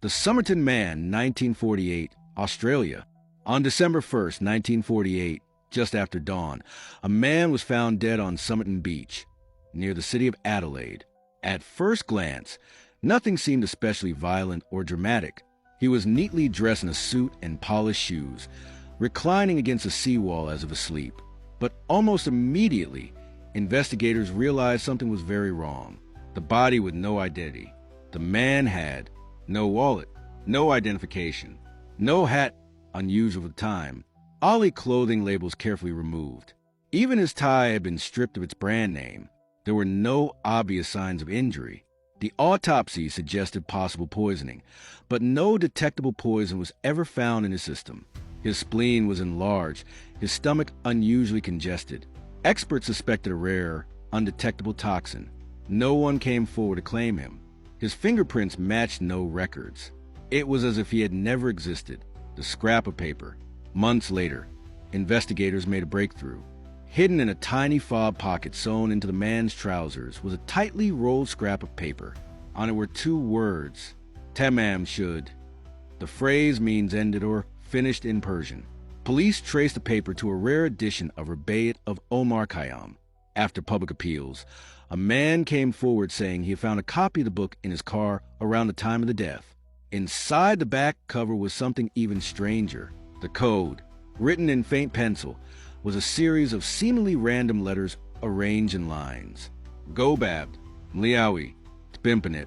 The Somerton Man, 1948, Australia. On December 1st, 1948, just after dawn, a man was found dead on Somerton Beach, near the city of Adelaide. At first glance, nothing seemed especially violent or dramatic. He was neatly dressed in a suit and polished shoes, reclining against a seawall as if asleep. But almost immediately, investigators realized something was very wrong. The body with no identity. The man had no wallet, no identification, no hat, unusual at the time, Ollie clothing labels carefully removed. Even his tie had been stripped of its brand name. There were no obvious signs of injury. The autopsy suggested possible poisoning, but no detectable poison was ever found in his system. His spleen was enlarged, his stomach unusually congested. Experts suspected a rare, undetectable toxin. No one came forward to claim him. His fingerprints matched no records. It was as if he had never existed. The scrap of paper. Months later, investigators made a breakthrough. Hidden in a tiny fob pocket sewn into the man's trousers was a tightly rolled scrap of paper. On it were two words, Tamam Shud. The phrase means ended or finished in Persian. Police traced the paper to a rare edition of Rubaiyat of Omar Khayyam. After public appeals, a man came forward saying he had found a copy of the book in his car around the time of the death. Inside the back cover was something even stranger. The code, written in faint pencil, was a series of seemingly random letters arranged in lines. Gobabd, Mliawi, Tbimpanit.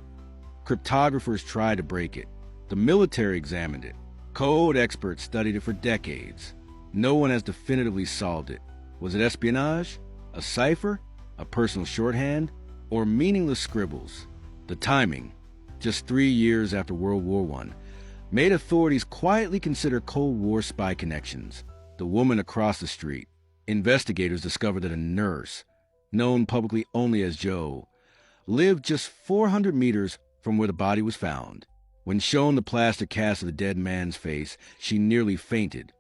Cryptographers tried to break it. The military examined it. Code experts studied it for decades. No one has definitively solved it. Was it espionage? A cipher? A personal shorthand? Or meaningless scribbles? The timing, just 3 years after World War I, made authorities quietly consider Cold War spy connections. The woman across the street. Investigators discovered that a nurse, known publicly only as Joe, lived just 400 meters from where the body was found. When shown the plaster cast of the dead man's face, she nearly fainted,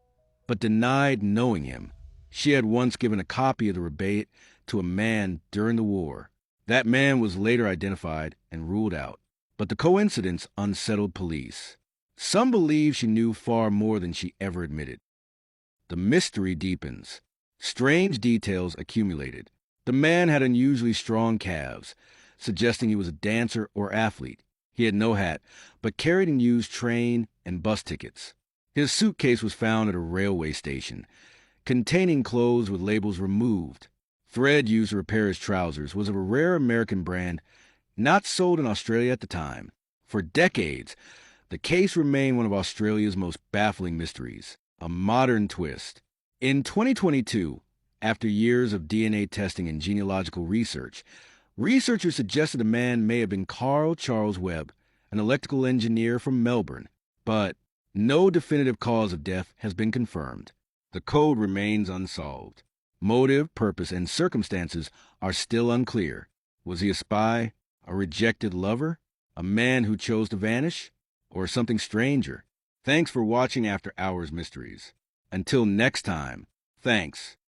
but denied knowing him. She had once given a copy of the Rubaiyat to a man during the war. That man was later identified and ruled out, but the coincidence unsettled police. Some believe she knew far more than she ever admitted. The mystery deepens. Strange details accumulated. The man had unusually strong calves, suggesting he was a dancer or athlete. He had no hat, but carried and used train and bus tickets. His suitcase was found at a railway station, containing clothes with labels removed. Thread used to repair his trousers was of a rare American brand not sold in Australia at the time. For decades, the case remained one of Australia's most baffling mysteries. A modern twist. In 2022, after years of DNA testing and genealogical research, researchers suggested the man may have been Carl Charles Webb, an electrical engineer from Melbourne, but no definitive cause of death has been confirmed. The code remains unsolved. Motive, purpose, and circumstances are still unclear. Was he a spy, a rejected lover, a man who chose to vanish, or something stranger? Thanks for watching After Hours Mysteries. Until next time, thanks.